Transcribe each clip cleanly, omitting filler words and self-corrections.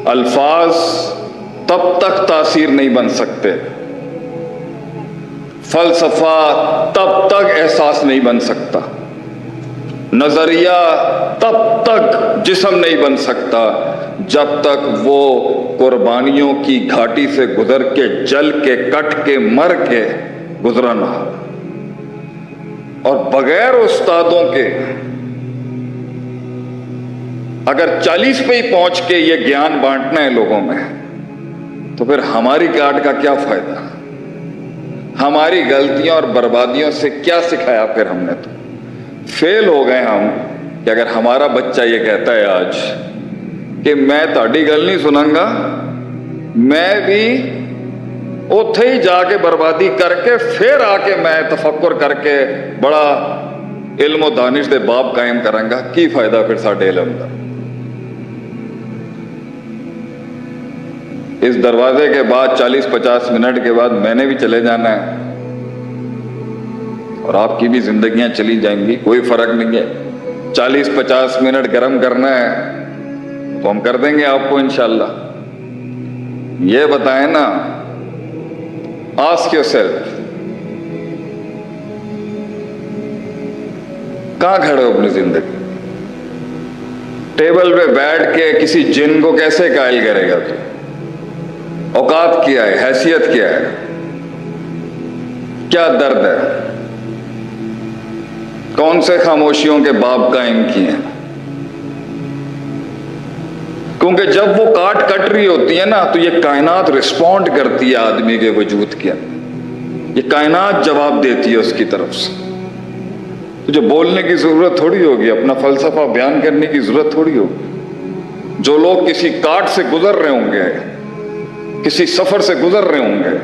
الفاظ تب تک تاثیر نہیں بن سکتے، فلسفہ تب تک احساس نہیں بن سکتا، نظریہ تب تک جسم نہیں بن سکتا جب تک وہ قربانیوں کی گھاٹی سے گزر کے، جل کے، کٹ کے، مر کے گزرا نہ ہو۔ اور بغیر استادوں کے اگر 40 پہ ہی پہنچ کے یہ گیان بانٹنا ہے لوگوں میں، تو پھر ہماری کاٹ کا کیا فائدہ؟ ہماری غلطیوں اور بربادیوں سے کیا سکھایا پھر ہم نے؟ تو فیل ہو گئے ہم کہ اگر ہمارا بچہ یہ کہتا ہے آج کہ میں تہاڈی گل نہیں سناں گا، میں بھی اوتھے ہی جا کے بربادی کر کے پھر آ کے میں تفکر کر کے بڑا علم و دانش دے باب قائم کراں گا، کی فائدہ پھر ساڈے علم دا؟ اس دروازے کے بعد 40-50 منٹ کے بعد میں نے بھی چلے جانا ہے، اور آپ کی بھی زندگیاں چلی جائیں گی، کوئی فرق نہیں ہے۔ 40-50 منٹ گرم کرنا ہے تو ہم کر دیں گے آپ کو انشاءاللہ۔ یہ بتائیں نا، آسک یورسیلف، کہاں کھڑے ہو اپنی زندگی؟ ٹیبل پہ بیٹھ کے کسی جن کو کیسے قائل کرے گا تو؟ اوقات کیا ہے، حیثیت کیا ہے، کیا درد ہے، کون سے خاموشیوں کے باب قائم کیے ہیں؟ کیونکہ جب وہ کاٹ کٹ رہی ہوتی ہے نا تو یہ کائنات رسپونڈ کرتی ہے آدمی کے وجود کے اندر، یہ کائنات جواب دیتی ہے اس کی طرف سے۔ تجھے بولنے کی ضرورت تھوڑی ہوگی، اپنا فلسفہ بیان کرنے کی ضرورت تھوڑی ہوگی۔ جو لوگ کسی کاٹ سے گزر رہے ہوں گے، کسی سفر سے گزر رہے ہوں گے،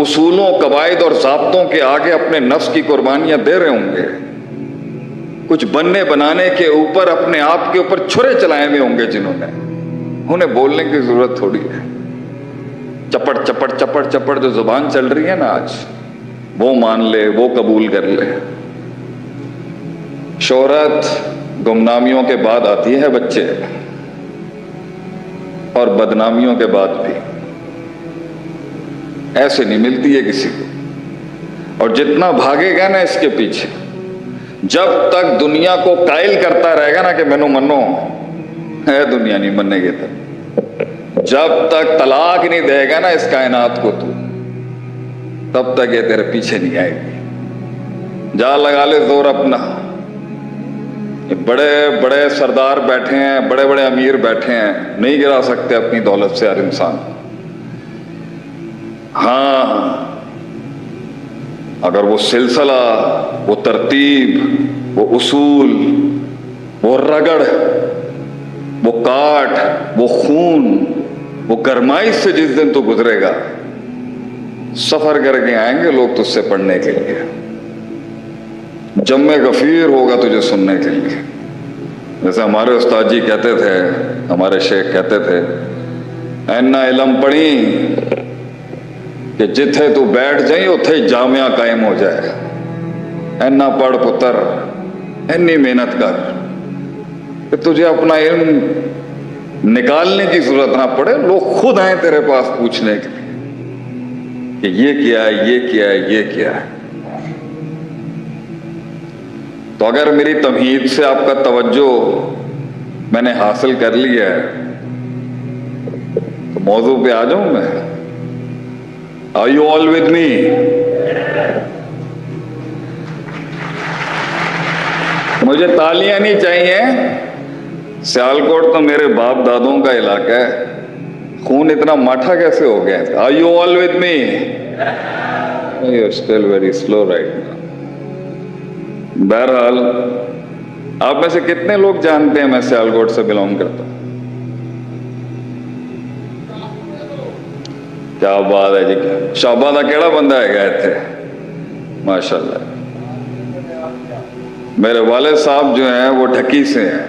اصولوں، قواعد اور ضابطوں کے آگے اپنے نفس کی قربانیاں دے رہے ہوں گے، کچھ بننے بنانے کے اوپر اپنے آپ کے اوپر چھرے چلائے ہوئے ہوں گے، جنہوں نے، انہیں بولنے کی ضرورت تھوڑی ہے۔ چپڑ چپڑ چپڑ چپڑ جو زبان چل رہی ہے نا آج، وہ مان لے، وہ قبول کر لے۔ شہرت گمنامیوں کے بعد آتی ہے بچے، اور بدنامیوں کے بعد بھی، ایسے نہیں ملتی ہے کسی کو۔ اور جتنا بھاگے گا نا اس کے پیچھے، جب تک دنیا کو قائل کرتا رہے گا نا کہ مینوں منو، ہے دنیا نہیں مننے گے جب تک طلاق نہیں دے گا نا اس کائنات کو تو، تب تک یہ تیرے پیچھے نہیں آئے گی۔ جا لگا لے زور اپنا۔ یہ بڑے بڑے سردار بیٹھے ہیں، بڑے بڑے امیر بیٹھے ہیں، نہیں گرا سکتے اپنی دولت سے ہر انسان۔ ہاں، اگر وہ سلسلہ، وہ ترتیب، وہ اصول، وہ رگڑ، وہ کاٹ، وہ خون، وہ گرمائی سے جس دن تو گزرے گا، سفر کر کے آئیں گے لوگ تجھ سے پڑھنے کے لیے، جم غفیر ہوگا تجھے سننے کے لیے۔ جیسے ہمارے استاد جی کہتے تھے، ہمارے شیخ کہتے تھے، اینا علم پڑھی کہ جتھے تو بیٹھ جائیں اتھے جامعہ قائم ہو جائے۔ اینا پڑھ پتر، اینی محنت کر کہ تجھے اپنا علم نکالنے کی ضرورت نہ پڑے، لوگ خود آئیں تیرے پاس پوچھنے کے لیے کہ یہ کیا ہے، یہ کیا ہے، یہ کیا ہے۔ تو اگر میری تمہید سے آپ کا توجہ میں نے حاصل کر لیا ہے تو موضوع پہ آ جاؤں میں۔ Are you all with me? مجھے تالیاں نہیں چاہیے، سیالکوٹ تو میرے باپ دادوں کا علاقہ ہے، خون اتنا ماٹھا کیسے ہو گیا؟ Are you all with me? You're still very slow right now. بہرحال آپ میں سے کتنے لوگ جانتے ہیں میں سیالکوٹ سے بلونگ کرتا ہوں؟ کیا بات ہے جی، شعبہ دا کیڑا بندہ ہے گئے تھے، ماشاءاللہ۔ میرے والد صاحب جو ہیں وہ ڈھکی سے ہیں،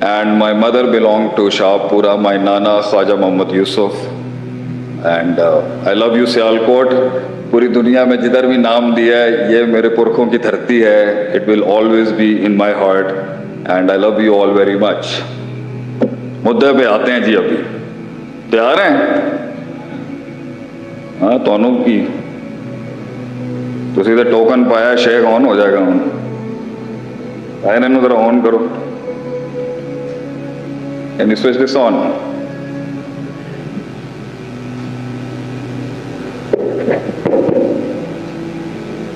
and my mother belong to Shahpura, my نانا Khwaja Muhammad Yusuf, and I love you Sialkot. پوری دنیا میں جدھر بھی نام دیا ہے یہ میرے پرکھوں کی دھرتی ہے، it will always be in my heart, and I love you all very much. مدعے پہ آتے ہیں جی. ابھی تیار ہیں؟ ہاں تونوں کی تو سیدھے ٹوکن پایا شیخ آن ہو جائے گا. آئے نا ذرا آن کرو. یعنی سوئچ دس آن.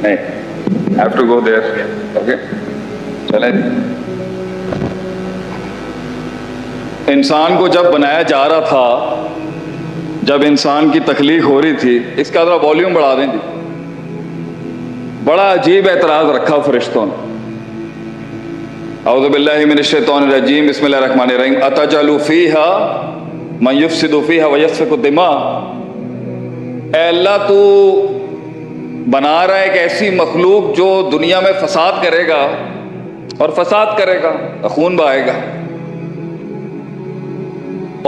نہیں have to go there. Okay چلیں. انسان کو جب بنایا جا رہا تھا، جب انسان کی تخلیق ہو رہی تھی، اس کا ذرا والیوم بڑھا دیں جی. بڑا عجیب اعتراض رکھا فرشتوں نے. اعوذ باللہ من الشیطان الرجیم، بسم اللہ الرحمن الرحیم. اتجعل فیہا من یفسد فیہا ویسفک الدماء. اے اللہ تو بنا رہا ہے ایک ایسی مخلوق جو دنیا میں فساد کرے گا اور فساد کرے گا، خون بہائے گا.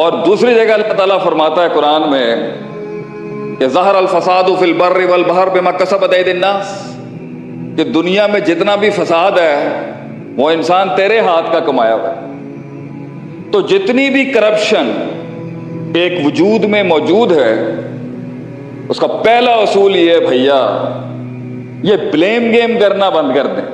اور دوسری جگہ اللہ تعالیٰ فرماتا ہے قرآن میں کہ ظہر الفساد فی البر والبحر بما کسبت ایدی الناس، کہ دنیا میں جتنا بھی فساد ہے وہ انسان تیرے ہاتھ کا کمایا ہوا ہے. تو جتنی بھی کرپشن ایک وجود میں موجود ہے، اس کا پہلا اصول یہ ہے بھیا یہ بلیم گیم کرنا بند کر دیں.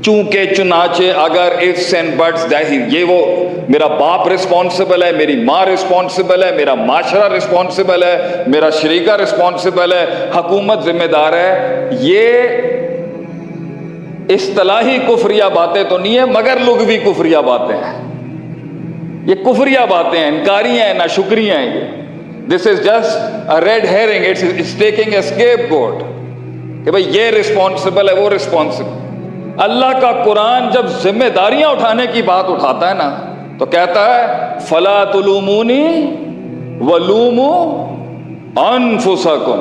چونکہ چنانچہ اگر ifs and buts یہ وہ میرا باپ رسپانسبل ہے، میری ماں رسپانسبل ہے، میرا معاشرہ رسپانسبل ہے، میرا شریکہ رسپانسبل ہے، حکومت ذمہ دار ہے. یہ اصطلاحی کفریہ باتیں تو نہیں ہیں مگر لغوی کفریہ باتیں ہیں. یہ کفریہ باتیں ہیں، انکاری ہیں، ناشکری ہیں. یہ this is just a red herring. It's taking a scapegoat کہ بھائی یہ رسپانسبل ہے، وہ رسپانسبل. اللہ کا قرآن جب ذمہ داریاں اٹھانے کی بات اٹھاتا ہے نا تو کہتا ہے فلا تلومونی ولوموا انفسکم.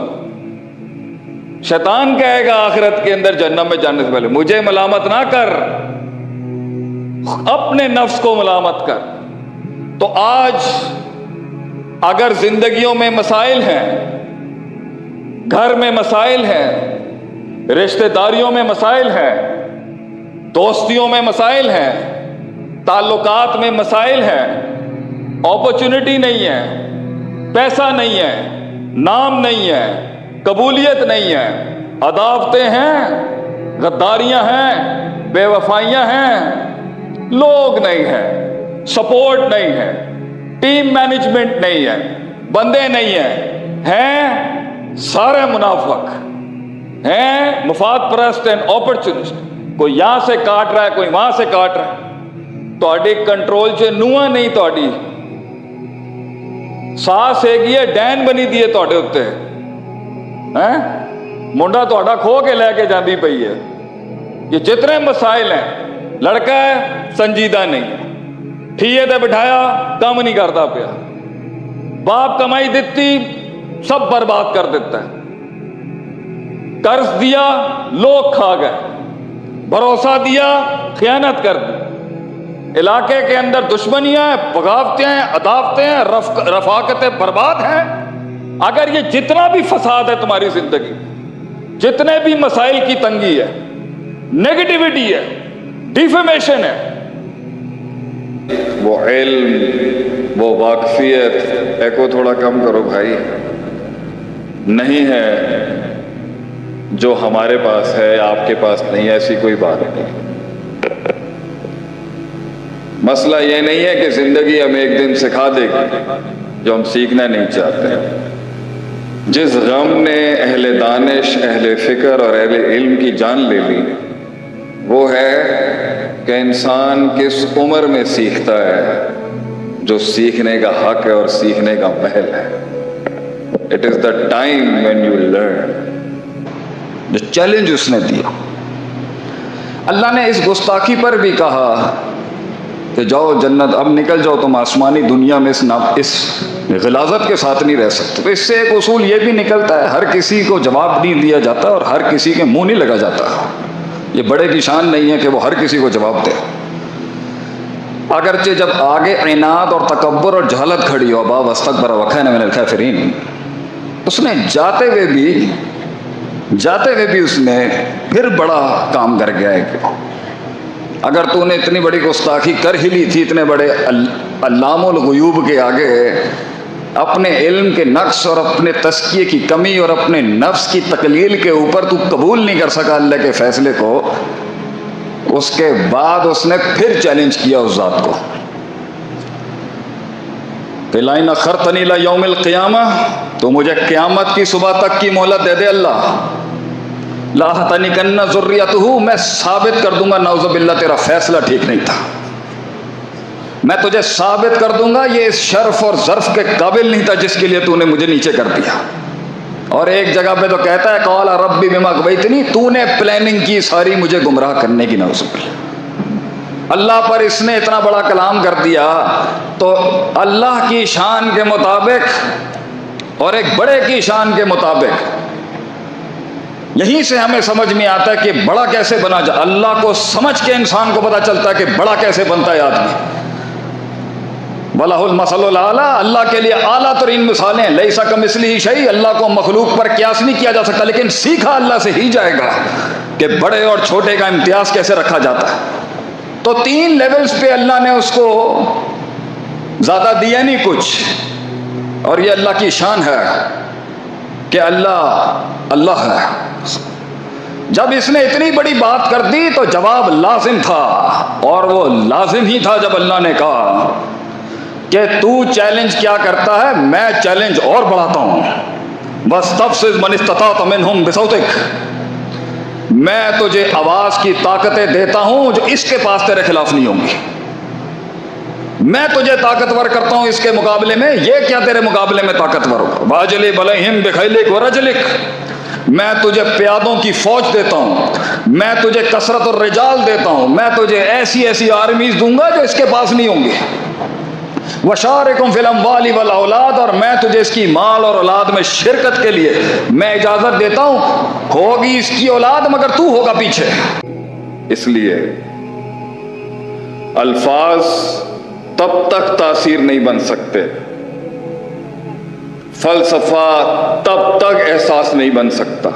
شیطان کہے گا آخرت کے اندر جہنم میں جانے سے پہلے مجھے ملامت نہ کر، اپنے نفس کو ملامت کر. تو آج اگر زندگیوں میں مسائل ہیں، گھر میں مسائل ہیں، رشتہ داریوں میں مسائل ہیں، دوستیوں میں مسائل ہیں، تعلقات میں مسائل ہیں، اپرچونٹی نہیں ہے، پیسہ نہیں ہے، نام نہیں ہے، قبولیت نہیں ہے، عداوتیں ہیں، غداریاں ہیں، بے وفائیاں ہیں، لوگ نہیں ہیں، سپورٹ نہیں ہے، ٹیم مینجمنٹ نہیں ہے، بندے نہیں ہیں سارے منافق ہیں، مفاد پرست ہیں، اپرچونسٹ. کوئی یہاں سے کاٹ رہا ہے، کوئی وہاں سے کاٹ رہا ہے. تہاڈی کنٹرول چ نواں نہیں، تہاڈی ساس ہیگی ہے ڈین بنی دی ہے تہاڈے اوتے. منڈا تہاڈا کھو کے لے کے جاندی پئی ہے. یہ جتنے مسائل ہیں، لڑکا ہے سنجیدہ نہیں، ٹھیے تے بٹھایا کام نہیں کرتا پیا، باپ کمائی دیتی سب برباد کر دیتا ہے، قرض دیا لوگ کھا گئے، بھروسہ دیا خیانت کر دی، علاقے کے اندر دشمنیاں ہیں، بغاوتیں ہیں، عداوتیں ہیں، رفاقتیں برباد ہیں. اگر یہ جتنا بھی فساد ہے تمہاری زندگی، جتنے بھی مسائل کی تنگی ہے، نیگیٹیوٹی ہے، ڈیفیمیشن ہے، وہ علم، وہ واقفیت، ایکو تھوڑا کم کرو بھائی، نہیں ہے جو ہمارے پاس ہے، آپ کے پاس نہیں، ایسی کوئی بات نہیں. مسئلہ یہ نہیں ہے کہ زندگی ہمیں ایک دن سکھا دے گی جو ہم سیکھنا نہیں چاہتے. جس غم نے اہل دانش، اہل فکر اور اہل علم کی جان لے لی وہ ہے کہ انسان کس عمر میں سیکھتا ہے، جو سیکھنے کا حق ہے اور سیکھنے کا محل ہے. It is the time when you learn. جو چیلنج اس نے دیا، اللہ نے اس گستاخی پر بھی کہا کہ جاؤ جنت، اب نکل جاؤ تم آسمانی دنیا میں اس غلاظت کے ساتھ نہیں رہ سکتے. تو اس سے ایک اصول یہ بھی نکلتا ہے ہر کسی کو جواب نہیں دیا جاتا اور ہر کسی کے منہ نہیں لگا جاتا. یہ بڑے کی شان نہیں ہے کہ وہ ہر کسی کو جواب دے. اگرچہ جب آگے عناد اور تکبر اور جہالت کھڑی ہو، ابا واستکبر وکان من الکافرین، اس نے جاتے ہوئے بھی اس نے پھر بڑا کام کر گیا ہے. اگر تو نے اتنی بڑی گستاخی کر ہی لی تھی اتنے بڑے علام الغیوب کے آگے، اپنے علم کے نقص اور اپنے تزکیے کی کمی اور اپنے نفس کی تقلیل کے اوپر تو قبول نہیں کر سکا اللہ کے فیصلے کو، اس کے بعد اس نے پھر چیلنج کیا اس ذات کو کہ لَئِنْ أَخَّرْتَنِي إِلَىٰ يَوْمِ الْقِيَامَةِ، تو مجھے قیامت کی صبح تک کی مہلت دے دے اللہ، لَأَحْتَنِكَنَّ ذُرِّيَّتُهُ، میں ثابت کر دوں گا نعوذ باللہ تیرا فیصلہ ٹھیک نہیں تھا، میں تجھے ثابت کر دوں گا یہ اس شرف اور ظرف کے قابل نہیں تھا جس کے لیے تو نے مجھے نیچے کر دیا۔ اور ایک جگہ پہ تو کہتا ہے قال ربی بما اغویتنی، تو نے پلاننگ کی ساری مجھے گمراہ کرنے کی، نعوذ باللہ۔ اللہ پر اس نے اتنا بڑا کلام کر دیا، تو اللہ کی شان کے مطابق اور ایک بڑے کی شان کے مطابق یہیں سے ہمیں سمجھ میں آتا ہے کہ بڑا کیسے بنا جائے۔ اللہ کو سمجھ کے انسان کو پتا چلتا ہے کہ بڑا کیسے بنتا ہے آدمی۔ وَلَهُ الْمَثَلُ الْأَعْلَىٰ، اللہ کے لیے اعلیٰ ترین مثالیں، لَيْسَ كَمِثْلِهِ شَيْءٌ، اللہ کو مخلوق پر قیاس نہیں کیا جا سکتا، لیکن سیکھا اللہ سے ہی جائے گا کہ بڑے اور چھوٹے کا امتیاز کیسے رکھا جاتا ہے۔ تو 3 لیولز پہ اللہ نے اس کو زیادہ دیا نہیں کچھ، اور یہ اللہ کی شان ہے کہ اللہ ہے۔ جب اس نے اتنی بڑی بات کر دی تو جواب لازم تھا، اور وہ لازم ہی تھا جب اللہ نے کہا کہ تو چیلنج کیا کرتا ہے، میں چیلنج اور بڑھاتا ہوں، وَاسْتَفْزِزْ مَنِ اسْتَطَعْتَ مِنْهُمْ بِصَوْتِكَ، میں تجھے آواز کی طاقتیں دیتا ہوں جو اس کے پاس تیرے خلاف نہیں ہوں گی، میں تجھے طاقتور کرتا ہوں اس کے مقابلے میں، یہ کیا تیرے مقابلے میں طاقتور ہوگا، وَأَجْلِبْ عَلَيْهِمْ بِخَيْلِكَ وَرَجْلِكَ، میں تجھے پیادوں کی فوج دیتا ہوں، میں تجھے کثرت الرجال دیتا ہوں، میں تجھے ایسی ایسی آرمیز دوں گا جو اس کے پاس نہیں ہوں گی، وَشَارِكُمْ فِي الْأَمْوَالِ وَالْأَوْلَادِ، اور میں تجھے اس کی مال اور اولاد میں شرکت کے لیے میں اجازت دیتا ہوں، ہوگی اس کی اولاد مگر تو ہوگا پیچھے۔ اس لیے الفاظ تب تک تاثیر نہیں بن سکتے، فلسفہ تب تک احساس نہیں بن سکتا،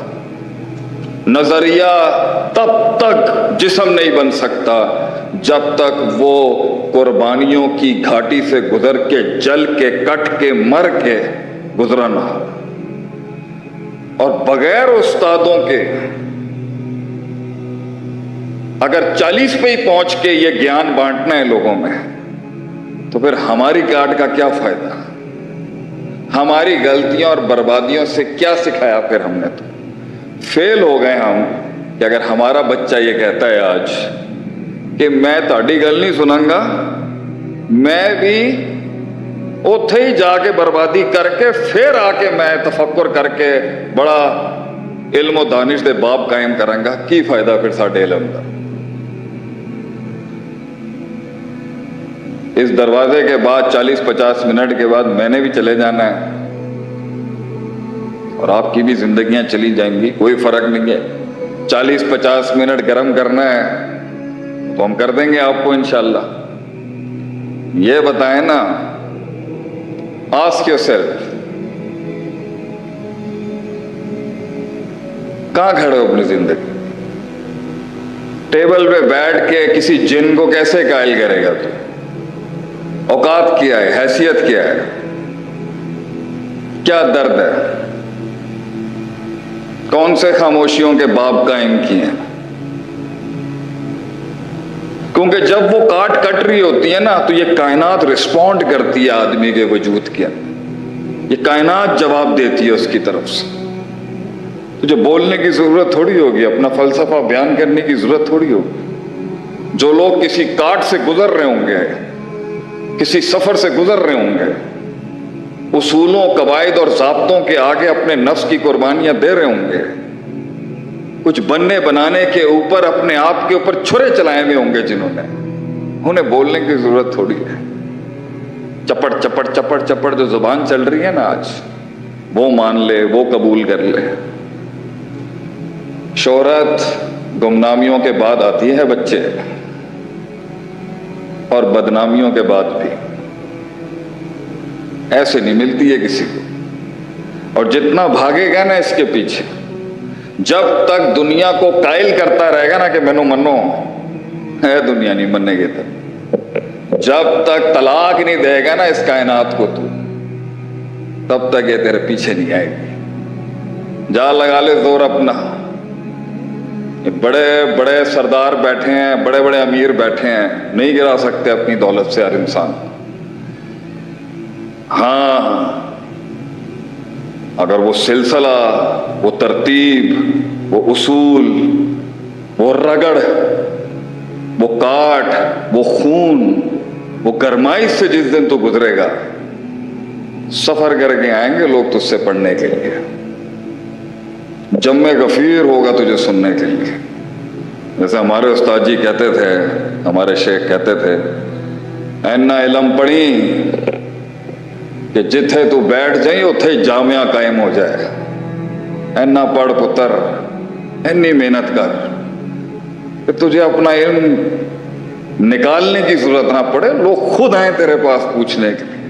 نظریہ تب تک جسم نہیں بن سکتا جب تک وہ قربانیوں کی گھاٹی سے گزر کے جل کے کٹ کے مر کے گزرا نہ ہو۔ اور بغیر استادوں کے اگر 40 پہ ہی پہنچ کے یہ گیان بانٹنا ہے لوگوں میں، تو پھر ہماری کاٹ کا کیا فائدہ؟ ہماری غلطیوں اور بربادیوں سے کیا سکھایا پھر ہم نے؟ تو فیل ہو گئے ہم کہ اگر ہمارا بچہ یہ کہتا ہے آج کہ میں تہاڈی گل نہیں سناں گا، میں بھی اوتھے ہی جا کے بربادی کر کے پھر آ کے میں تفکر کر کے بڑا علم و دانش دے باب قائم کراں گا، کی فائدہ پھر ساڈے علم دا؟ اس دروازے کے بعد 40-50 منٹ کے بعد میں نے بھی چلے جانا ہے، اور آپ کی بھی زندگیاں چلی جائیں گی، کوئی فرق نہیں ہے۔ 40-50 منٹ گرم کرنا ہے تو ہم کر دیں گے آپ کو انشاءاللہ۔ یہ بتائیں نا، آسک یورسیلف، کہاں کھڑے ہو اپنی زندگی؟ ٹیبل پہ بیٹھ کے کسی جن کو کیسے قائل کرے گا تو؟ اوقات کیا ہے، حیثیت کیا ہے، کیا درد ہے، کون سے خاموشیوں کے باب قائم کیے ہیں؟ کیونکہ جب وہ کاٹ کٹ رہی ہوتی ہے نا تو یہ کائنات رسپونڈ کرتی ہے آدمی کے وجود کے اندر، یہ کائنات جواب دیتی ہے اس کی طرف سے۔ تجھے بولنے کی ضرورت تھوڑی ہوگی، اپنا فلسفہ بیان کرنے کی ضرورت تھوڑی ہوگی۔ جو لوگ کسی کاٹ سے گزر رہے ہوں گے، کسی سفر سے گزر رہے ہوں گے، اصولوں، قواعد اور ضابطوں کے آگے اپنے نفس کی قربانیاں دے رہے ہوں گے، کچھ بننے بنانے کے اوپر اپنے آپ کے اوپر چھرے چلائے ہوئے ہوں گے، جنہوں نے، انہیں بولنے کی ضرورت تھوڑی ہے۔ چپڑ چپڑ چپڑ چپڑ جو زبان چل رہی ہے نا آج، وہ مان لے، وہ قبول کر لے۔ شہرت گمنامیوں کے بعد آتی ہے بچے، اور بدنامیوں کے بعد بھی، ایسے نہیں ملتی ہے کسی کو۔ اور جتنا بھاگے گا نا اس کے پیچھے، جب تک دنیا کو قائل کرتا رہے گا نا کہ مینوں منو، ہے دنیا نہیں مننے کی طرف. جب تک طلاق نہیں دے گا نا اس کائنات کو تو تب تک یہ تیرے پیچھے نہیں آئے گی. جا لگا لے زور اپنا. بڑے بڑے سردار بیٹھے ہیں, بڑے بڑے امیر بیٹھے ہیں, نہیں گرا سکتے اپنی دولت سے ہر انسان. ہاں اگر وہ سلسلہ, وہ ترتیب, وہ اصول, وہ رگڑ, وہ کاٹ, وہ خون, وہ گرمائش سے جس دن تو گزرے گا, سفر کر کے آئیں گے لوگ تجھ سے پڑھنے کے لیے. جمع غفیر ہوگا تجھے سننے کے لیے. جیسے ہمارے استاد جی کہتے تھے, ہمارے شیخ کہتے تھے, اینا علم پڑھی کہ جتھے تو بیٹھ جائیں اتھے جامعہ قائم ہو جائے. اینا پڑھ پتر, اینی محنت کر کہ تجھے اپنا علم نکالنے کی ضرورت نہ پڑے, لوگ خود آئیں تیرے پاس پوچھنے کے لیے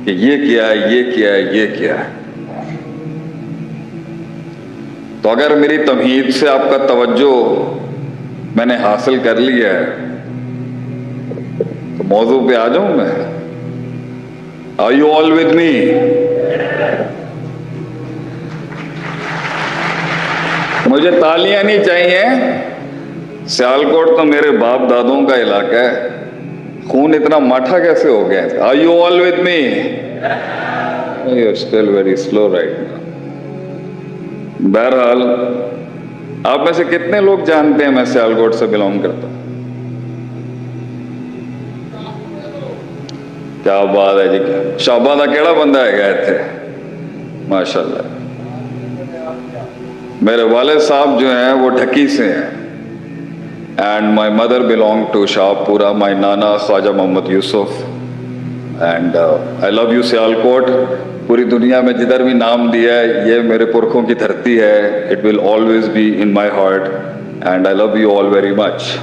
کہ یہ کیا ہے, یہ کیا ہے, یہ کیا ہے. تو اگر میری تمہید سے آپ کا توجہ میں نے حاصل کر لیا ہے تو موضوع پہ آ جاؤں میں. Are you all with me? مجھے تالیاں نہیں چاہیے. سیالکوٹ تو میرے باپ دادوں کا علاقہ ہے, خون اتنا ماٹھا کیسے ہو گیا؟ Are you all with me? You're still very slow right now. بہرحال آپ میں سے کتنے لوگ جانتے ہیں میں سیالکوٹ سے بلونگ کرتا ہوں؟ کیا بات ہے جی. شاباں دا کیڑا بندہ ہے گیا تھے ماشاء اللہ. میرے والد صاحب جو ہیں وہ ڈھکی سے ہیں, and my mother belong to Shahpura. My نانا Khwaja Muhammad Yusuf. And I love you Sialkot. پوری دنیا میں جدھر بھی نام دیا ہے یہ میرے پرکھوں کی دھرتی ہے. It will always be in my heart and I love you all very much.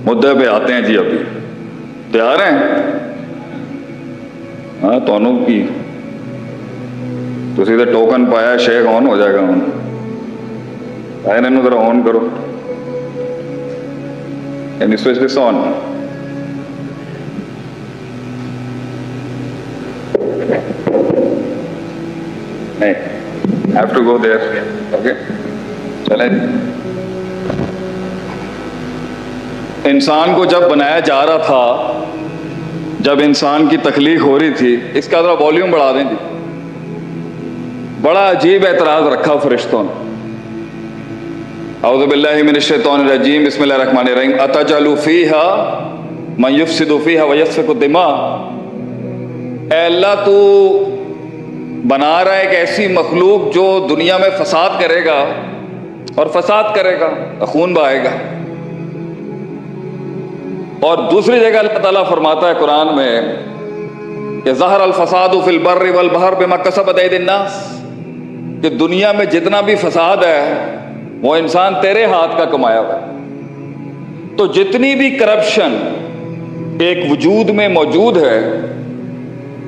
مدعے پہ آتے ہیں جی. ابھی تیار ہیں؟ ہاں تونوں کی تو سیدھے ٹوکن پایا, شیخ آن ہو جائے گا. انہوں ذرا آن کرو. Can you switch this on? نہیں, have to go there. Okay? چلیں. انسان کو جب بنایا جا رہا تھا, جب انسان کی تخلیق ہو رہی تھی, اس کا ذرا والیوم بڑھا دیں جی. بڑا عجیب اعتراض رکھا فرشتوں نے. اعوذ باللہ من الشیطان الرجیم, بسم اللہ الرحمن الرحیم. اتجعل فیہا من یفسد فیہا ویسفک الدماء. اے اللہ تو بنا رہا ہے ایک ایسی مخلوق جو دنیا میں فساد کرے گا اور فساد کرے گا, خون بہائے گا. اور دوسری جگہ اللہ تعالیٰ فرماتا ہے قرآن میں کہ ظہر الفساد فی البر والبحر بما کسبت ایدی الناس, کہ دنیا میں جتنا بھی فساد ہے وہ انسان تیرے ہاتھ کا کمایا ہوا ہے. تو جتنی بھی کرپشن ایک وجود میں موجود ہے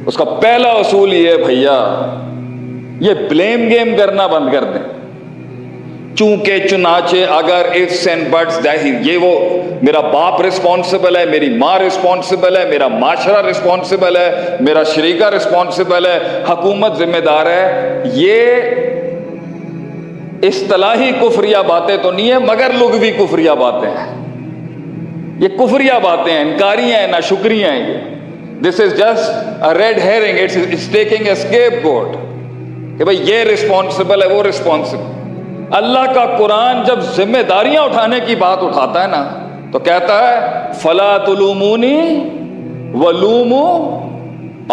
اس کا پہلا اصول یہ ہے بھیا, یہ بلیم گیم کرنا بند کر دیں. چونکہ چنانچہ اگر ifs and buts, یہ وہ میرا باپ رسپانسبل ہے, میری ماں رسپانسبل ہے, میرا معاشرہ رسپانسبل ہے, میرا شریکہ رسپانسبل ہے, حکومت ذمہ دار ہے. یہ اصطلاحی کفریہ باتیں تو نہیں ہیں مگر لغوی کفریہ باتیں ہیں. یہ کفریہ باتیں ہیں, انکاریاں ہیں, ناشکریاں ہیں. یہ this is just a red herring. It's taking a scapegoat کہ بھئی یہ رسپانسبل ہے, وہ رسپانسبل. اللہ کا قرآن جب ذمہ داریاں اٹھانے کی بات اٹھاتا ہے نا تو کہتا ہے فلا تلومونی ولوموا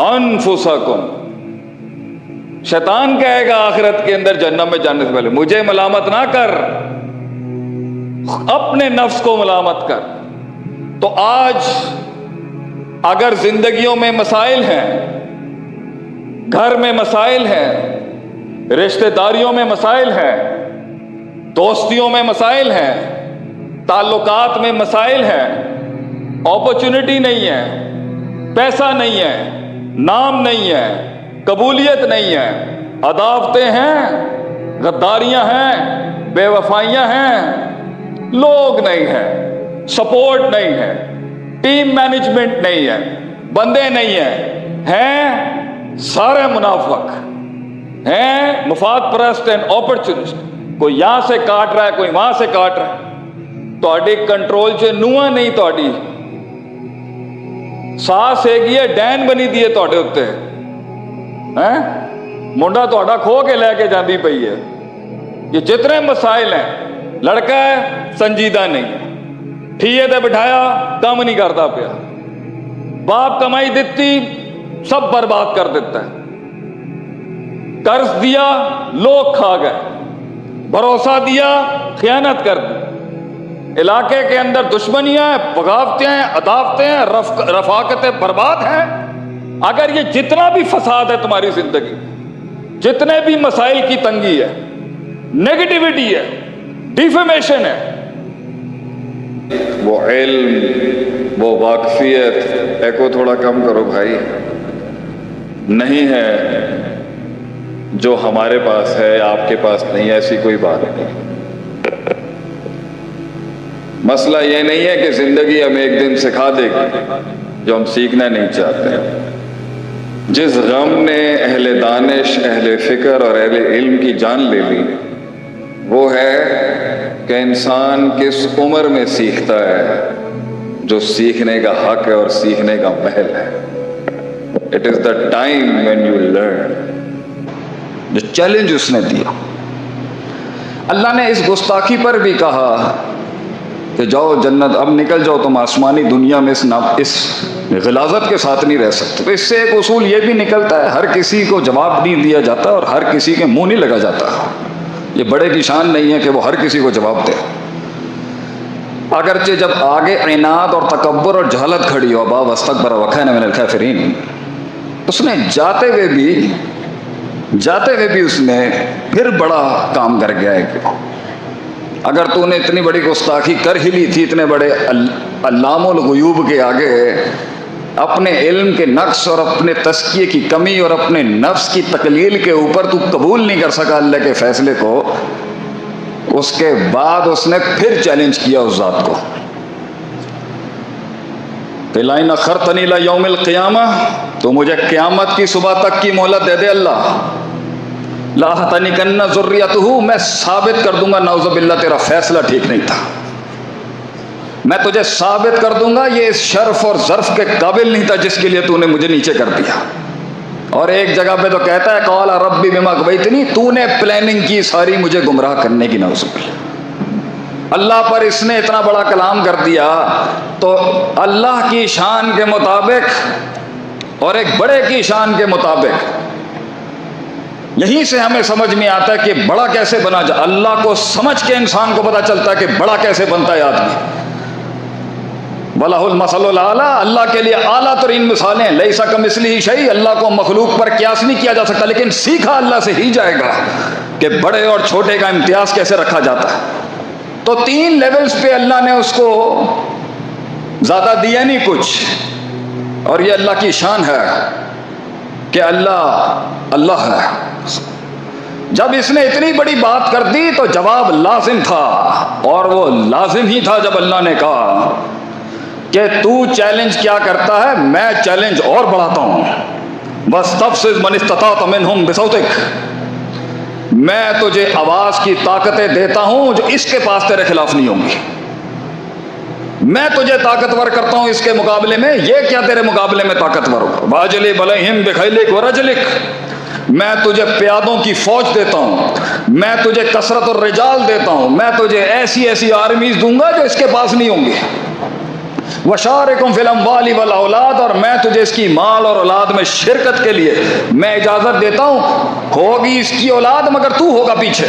انفسکم. شیطان کہے گا آخرت کے اندر جہنم میں جانے سے پہلے مجھے ملامت نہ کر, اپنے نفس کو ملامت کر. تو آج اگر زندگیوں میں مسائل ہیں, گھر میں مسائل ہیں, رشتہ داریوں میں مسائل ہیں, دوستیوں میں مسائل ہیں, تعلقات میں مسائل ہیں, اپرچونٹی نہیں ہے, پیسہ نہیں ہے, نام نہیں ہے, قبولیت نہیں ہے, عداوتیں ہیں, غداریاں ہیں, بے وفائیاں ہیں, لوگ نہیں ہیں, سپورٹ نہیں ہے، ٹیم مینجمنٹ نہیں ہے، بندے نہیں ہیں سارے منافق ہیں، مفاد پرست اینڈ اپرچونسٹ، کوئی یہاں سے کاٹ رہا ہے، کوئی وہاں سے کاٹ رہا ہے، تہاڈی کنٹرول چ نواں نہیں، تہاڈی ساس ہےگی ہے ڈین بنی دی ہے تہاڈے اوتے، منڈا تہاڈا کھو کے لے کے جاندی پئی ہے۔ یہ جتنے مسائل ہیں، لڑکا ہے سنجیدہ نہیں، ٹھیے تے بٹھایا کم نہیں کرتا پیا، باپ کمائی دیتی سب برباد کر دیتا ہے، قرض دیا لوگ کھا گئے، بھروسہ دیا خیانت کر دی، علاقے کے اندر دشمنیاں ہیں، بغاوتیں ہیں، عداوتیں ہیں، رفاقتیں برباد ہیں۔ اگر یہ جتنا بھی فساد ہے تمہاری زندگی، جتنے بھی مسائل کی تنگی ہے، نیگیٹیوٹی ہے، ڈیفیمیشن ہے، وہ علم، وہ واقفیت، ایکو تھوڑا کم کرو بھائی، نہیں ہے جو ہمارے پاس ہے، آپ کے پاس نہیں، ایسی کوئی بات نہیں۔ مسئلہ یہ نہیں ہے کہ زندگی ہمیں ایک دن سکھا دے گی جو ہم سیکھنا نہیں چاہتے۔ جس غم نے اہل دانش، اہل فکر اور اہل علم کی جان لے لی، وہ ہے کہ انسان کس عمر میں سیکھتا ہے جو سیکھنے کا حق ہے اور سیکھنے کا محل ہے۔ It is the time when you learn۔ جو چیلنج اس نے دیا، اللہ نے اس گستاخی پر بھی کہا کہ جاؤ جنت، اب نکل جاؤ تم آسمانی دنیا میں اس غلاظت کے ساتھ نہیں رہ سکتے۔ تو اس سے ایک اصول یہ بھی نکلتا ہے، ہر کسی کو جواب نہیں دیا جاتا اور ہر کسی کے منہ نہیں لگا جاتا۔ یہ بڑے کی شان نہیں ہے کہ وہ ہر کسی کو جواب دے، اگرچہ جب آگے عناد اور تکبر اور جہالت کھڑی ہو، ابا واستکبر وکان من الکافرین، اس نے جاتے ہوئے بھی اس نے پھر بڑا کام کر گیا ہے کہ اگر تو نے اتنی بڑی گستاخی کر ہی لی تھی، اتنے بڑے علام الغیوب کے آگے اپنے علم کے نقص اور اپنے تزکیے کی کمی اور اپنے نفس کی تقلیل کے اوپر تو قبول نہیں کر سکا اللہ کے فیصلے کو، اس کے بعد اس نے پھر چیلنج کیا اس ذات کو کہ لَئِنْ أَخَّرْتَنِي إِلَىٰ يَوْمِ الْقِيَامَةِ، تو مجھے قیامت کی صبح تک کی مہلت دے دے اللہ، لَأَحْتَنِكَنَّ ذُرِّيَّتَهُ، میں ثابت کر دوں گا نعوذ باللہ تیرا فیصلہ ٹھیک نہیں تھا، میں تجھے ثابت کر دوں گا یہ اس شرف اور ظرف کے قابل نہیں تھا جس کے لیے تو نے مجھے نیچے کر دیا۔ اور ایک جگہ پہ تو کہتا ہے قال ربی بما اغویتنی، تو نے پلاننگ کی ساری مجھے گمراہ کرنے کی، نعوذ باللہ۔ اللہ پر اس نے اتنا بڑا کلام کر دیا، تو اللہ کی شان کے مطابق اور ایک بڑے کی شان کے مطابق یہیں سے ہمیں سمجھ میں آتا ہے کہ بڑا کیسے بنا جائے۔ اللہ کو سمجھ کے انسان کو پتا چلتا ہے کہ بڑا کیسے بنتا ہے آدمی۔ وَلَهُ الْمَثَلُ الْأَعْلَىٰ، اللہ کے لیے اعلیٰ ترین مثالیں، لیسا کمثلہ شیء، اللہ کو مخلوق پر قیاس نہیں کیا جا سکتا، لیکن سیکھا اللہ سے ہی جائے گا کہ بڑے اور چھوٹے کا امتیاز کیسے رکھا جاتا ہے۔ تو 3 لیولز پہ اللہ نے اس کو زیادہ دیا نہیں کچھ، اور یہ اللہ کی شان ہے کہ اللہ ہے۔ جب اس نے اتنی بڑی بات کر دی تو جواب لازم تھا، اور وہ لازم ہی تھا جب اللہ نے کہا کہ تو چیلنج کیا کرتا ہے، میں چیلنج اور بڑھاتا ہوں، وَاسْتَفْزِزْ مَنِ اسْتَطَعْتَ مِنْهُمْ بِصَوْتِكَ، میں تجھے آواز کی طاقتیں دیتا ہوں جو اس کے پاس تیرے خلاف نہیں ہوں گی، میں تجھے طاقتور کرتا ہوں اس کے مقابلے میں، یہ کیا تیرے مقابلے میں طاقتور ہوگا، وَأَجْلِبْ عَلَيْهِمْ بِخَيْلِكَ وَرَجْلِكَ، میں تجھے پیادوں کی فوج دیتا ہوں، میں تجھے کثرت الرجال دیتا ہوں، میں تجھے ایسی آرمیز دوں گا جو اس کے پاس نہیں ہوں گی، وَشَارِكُمْ فِي الْأَمْوَالِ وَالْأَوْلَادِ، اور میں تجھے اس کی مال اور اولاد میں شرکت کے لیے میں اجازت دیتا ہوں، ہوگی اس کی اولاد مگر تو ہوگا پیچھے۔